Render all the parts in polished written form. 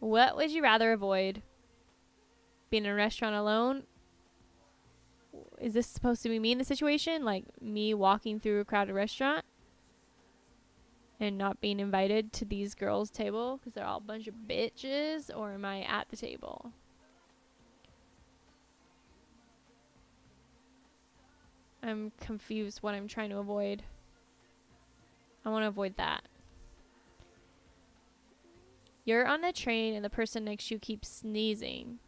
What would you rather avoid? Being in a restaurant alone? Is this supposed to be me in the situation? Like me walking through a crowded restaurant and not being invited to these girls' table because they're all a bunch of bitches? Or am I at the table? I'm confused what I'm trying to avoid. I want to avoid that. You're on the train and the person next to you keeps sneezing.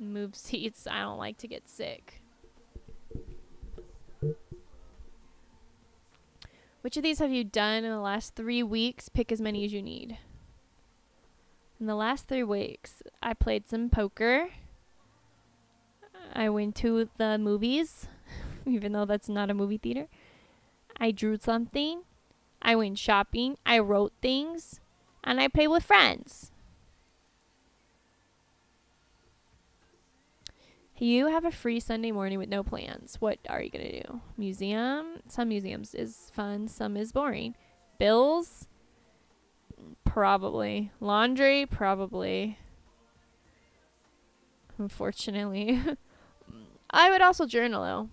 Move seats. I don't like to get sick. Which of these have you done in the last 3 weeks? Pick as many as you need. In the last 3 weeks, I played some poker. I went to the movies, even though that's not a movie theater. I drew something. I went shopping. I wrote things. And I played with friends. You have a free Sunday morning with no plans. What are you going to do? Museum? Some museums is fun. Some is boring. Bills? Probably. Laundry? Probably. Unfortunately. I would also journal though.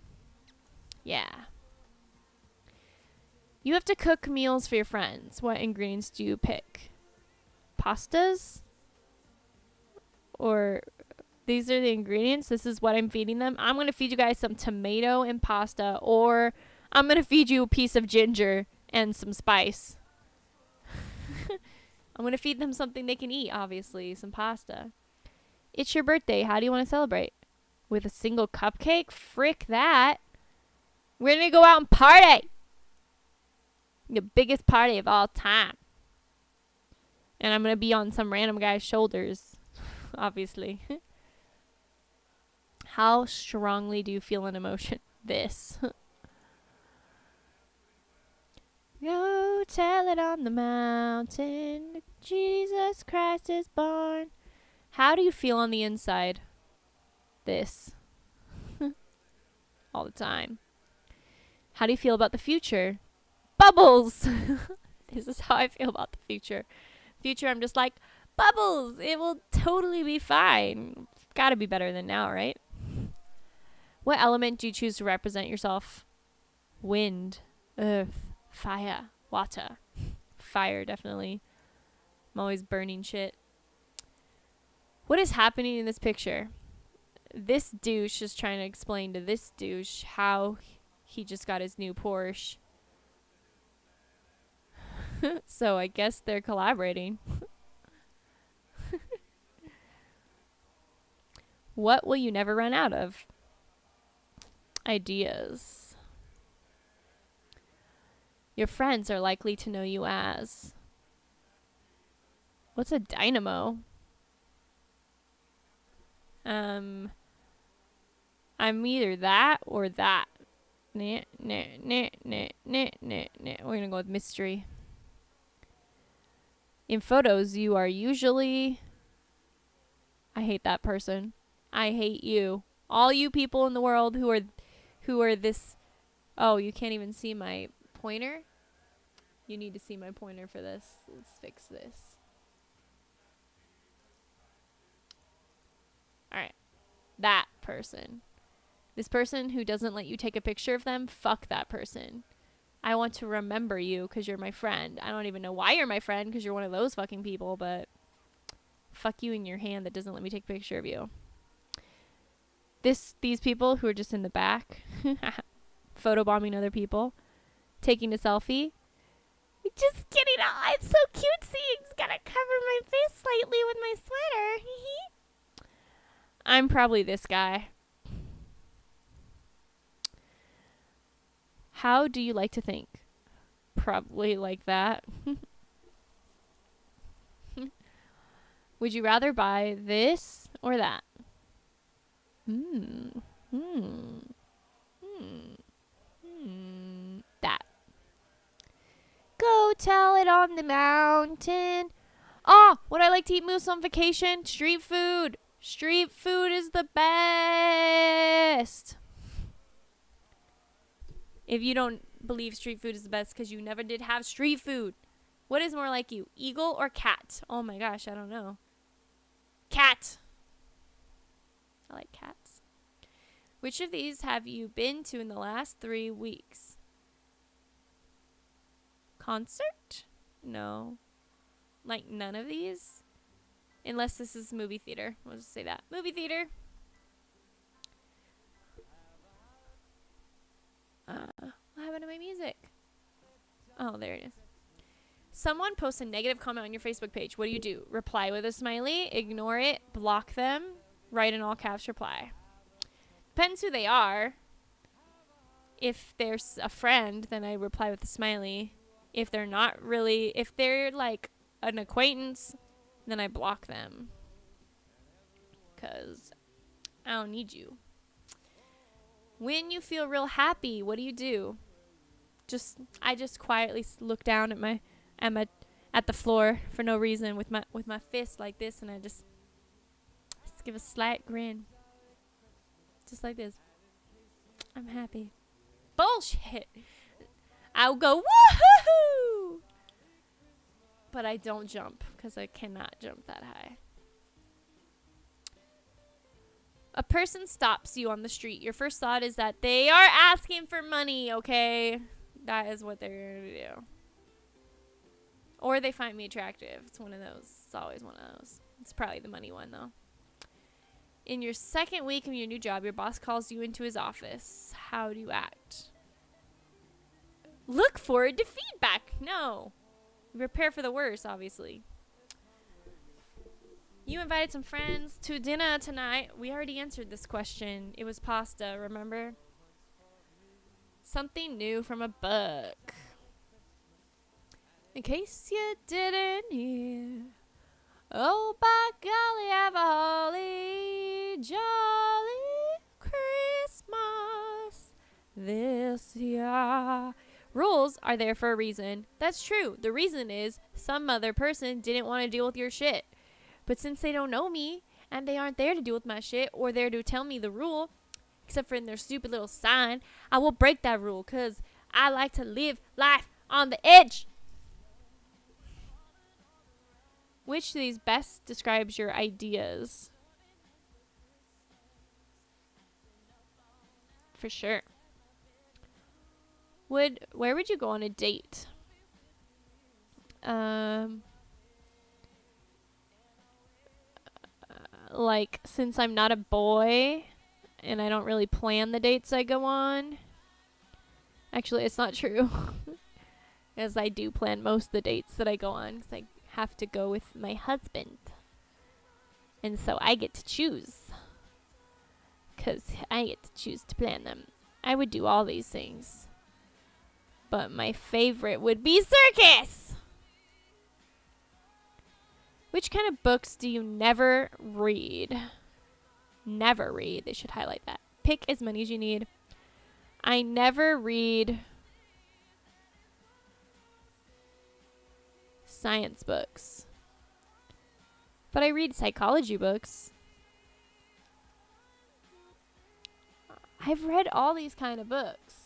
Yeah. You have to cook meals for your friends. What ingredients do you pick? Pastas? Or these are the ingredients. This is what I'm feeding them. I'm going to feed you guys some tomato and pasta, or I'm going to feed you a piece of ginger and some spice. I'm going to feed them something they can eat, obviously. Some pasta. It's your birthday. How do you want to celebrate? With a single cupcake? Frick that. We're going to go out and party. The biggest party of all time. And I'm going to be on some random guy's shoulders. Obviously. How strongly do you feel an emotion? This. Go tell it on the mountain. Jesus Christ is born. How do you feel on the inside? This. All the time. How do you feel about the future? Bubbles. This is how I feel about the future. Future, I'm just like, bubbles. It will totally be fine. Gotta be better than now, right? What element do you choose to represent yourself? Wind, earth, fire, water. Fire, definitely. I'm always burning shit. What is happening in this picture? This douche is trying to explain to this douche how he just got his new Porsche. So I guess they're collaborating. What will you never run out of? Ideas. Your friends are likely to know you as. What's a dynamo? I'm either that or that. Nah. We're gonna go with mystery. In photos, you are usually... I hate that person. I hate you. All you people in the world who are this... Oh, you can't even see my pointer? You need to see my pointer for this. Let's fix this. Alright. That person. This person who doesn't let you take a picture of them, fuck that person. I want to remember you because you're my friend. I don't even know why you're my friend because you're one of those fucking people, but fuck you in your hand that doesn't let me take a picture of you. These people who are just in the back, photobombing other people, taking a selfie. Just kidding. Oh, I'm so cutesy. Just gotta cover my face slightly with my sweater. I'm probably this guy. How do you like to think? Probably like that. Would you rather buy this or that? That. Go tell it on the mountain. Oh, would I like to eat moose on vacation? Street food. Street food is the best. If you don't believe street food is the best because you never did have street food, What is more like you, eagle or cat? Oh my gosh, I don't know. Cat. I like cats. Which of these have you been to in the last 3 weeks? Concert? No. Like none of these? Unless this is movie theater. We'll just say that. Movie theater. What happened to my music? Oh, there it is. Someone posts a negative comment on your Facebook page. What do? Reply with a smiley, ignore it, block them, write in all caps reply. Depends who they are. If there's a friend, then I reply with a smiley. If they're not really, if they're like an acquaintance, then I block them. Because I don't need you. When you feel real happy, what do? I just quietly look down at the floor for no reason with my fist like this, and I just give a slight grin. Just like this. I'm happy. Bullshit. I'll go woohoo! But I don't jump because I cannot jump that high. A person stops you on the street. Your first thought is that they are asking for money, okay? That is what they're going to do. Or they find me attractive. It's one of those. It's always one of those. It's probably the money one, though. In your second week of your new job, your boss calls you into his office. How do you act? Look forward to feedback. No. Prepare for the worst, obviously. You invited some friends to dinner tonight. We already answered this question. It was pasta, remember? Something new from a book. In case you didn't hear. Oh, by golly, have a holly jolly Christmas this year. Rules are there for a reason. That's true. The reason is some other person didn't want to deal with your shit. But since they don't know me, and they aren't there to deal with my shit, or there to tell me the rule, except for in their stupid little sign, I will break that rule, because I like to live life on the edge. Which of these best describes your ideas? For sure. Where would you go on a date? Like, since I'm not a boy and I don't really plan the dates I go on. Actually, it's not true. As I do plan most of the dates that I go on, because I have to go with my husband. And so I get to choose. Because I get to choose to plan them. I would do all these things. But my favorite would be circus! Which kind of books do you never read? Never read. They should highlight that. Pick as many as you need. I never read science books. But I read psychology books. I've read all these kind of books.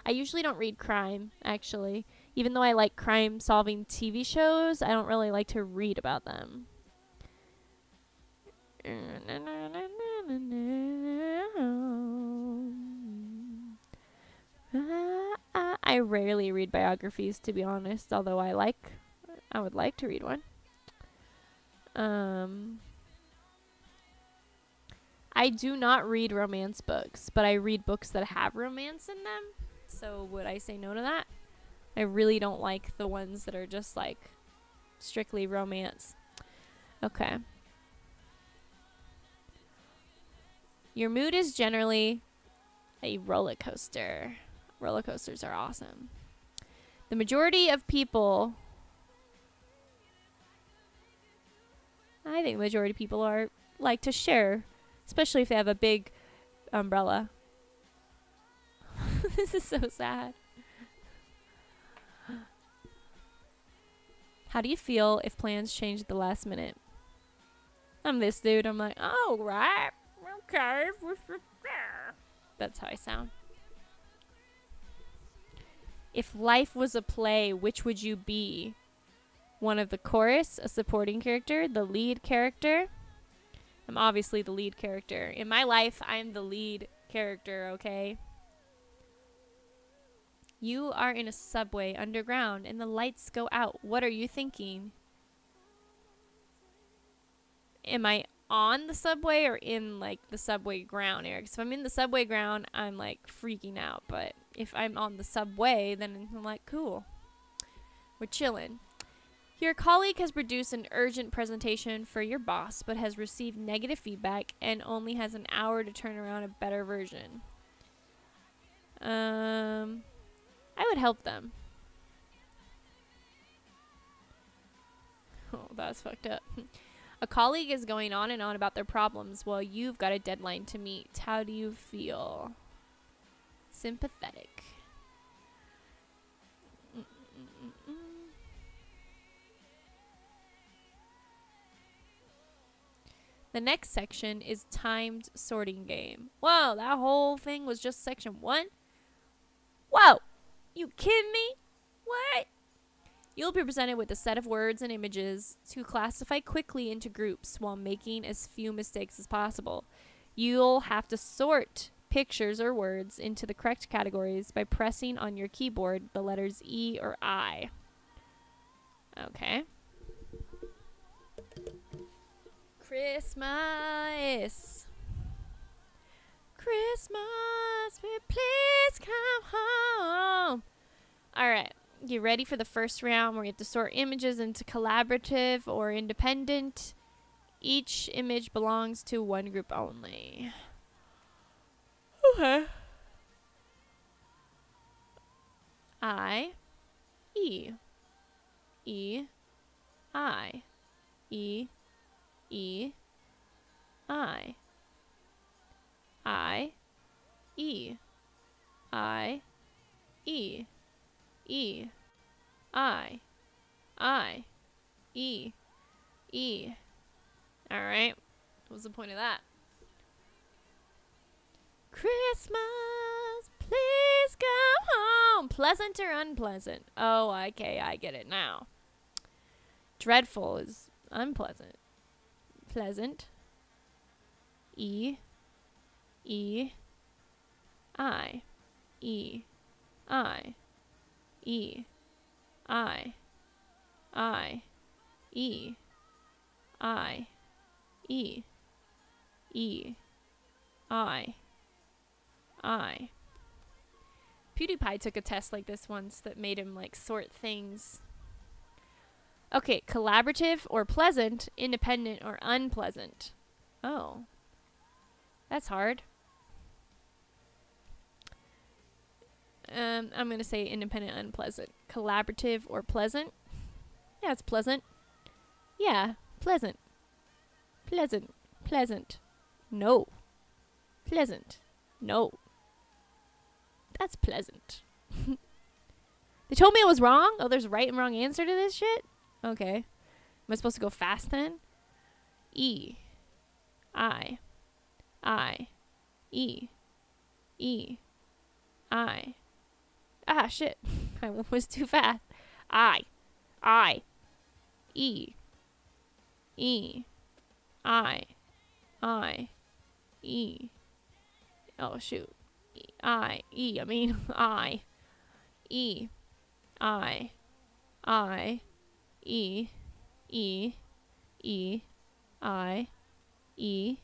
I usually don't read crime, actually. Even though I like crime-solving TV shows, I don't really like to read about them. I rarely read biographies, to be honest, although I would like to read one. I do not read romance books, but I read books that have romance in them. So would I say no to that? I really don't like the ones that are just like strictly romance. Okay. Your mood is generally a roller coaster. Roller coasters are awesome. The majority of people, I think the majority of people are like to share, especially if they have a big umbrella. This is so sad. How do you feel if plans change at the last minute? I'm this dude. I'm like, oh, right. Okay. That's how I sound. If life was a play, which would you be? One of the chorus, a supporting character, the lead character. I'm obviously the lead character. In my life, I'm the lead character, okay? You are in a subway underground and the lights go out. What are you thinking? Am I on the subway or in like the subway ground area? Because if I'm in the subway ground, I'm like freaking out. But if I'm on the subway, then I'm like, cool. We're chilling. Your colleague has produced an urgent presentation for your boss, but has received negative feedback and only has an hour to turn around a better version. I would help them. Oh, that's fucked up. A colleague is going on and on about their problems while you've got a deadline to meet. How do you feel? Sympathetic. The next section is timed sorting game. Whoa, that whole thing was just section 1? Whoa! You kidding me? What? You'll be presented with a set of words and images to classify quickly into groups while making as few mistakes as possible. You'll have to sort pictures or words into the correct categories by pressing on your keyboard the letters E or I. Okay. Christmas. Christmas, please come home. Alright, you ready for the first round where you have to sort images into collaborative or independent? Each image belongs to one group only. Okay. I, E, E, I, E, E, I, E, I, E, E, I, E, E. Alright. What's the point of that? Christmas, please come home. Pleasant or unpleasant? Oh, okay, I get it now. Dreadful is unpleasant. Pleasant. E, E, I, E, I, E, I, E, I, E, E, I. PewDiePie took a test like this once that made him like sort things. Okay, collaborative or pleasant, independent or unpleasant. Oh. That's hard. I'm going to say independent, unpleasant. Collaborative or pleasant? Yeah, it's pleasant. Yeah, pleasant. Pleasant. Pleasant. No. Pleasant. No. That's pleasant. They told me I was wrong? Oh, there's a right and wrong answer to this shit? Okay. Am I supposed to go fast then? E. I. E. E. I. Ah, shit. I was too fast. I. E. E. I. E. Oh, shoot. I. E. I mean, I. E. I. E. E. E. I. E.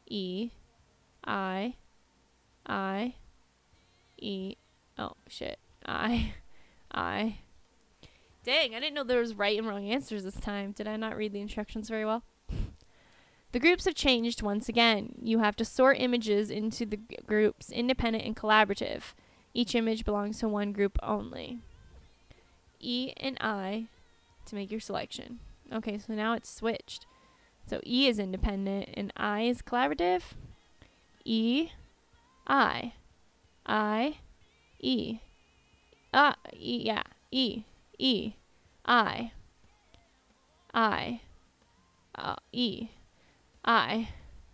E. I. E. Oh, shit. I. Dang, I didn't know there was right and wrong answers this time. Did I not read the instructions very well? The groups have changed once again. You have to sort images into the groups independent and collaborative. Each image belongs to one group only. E and I to make your selection. Okay, so now it's switched. So E is independent and I is collaborative. E, I, E. E, yeah. E, I, E. I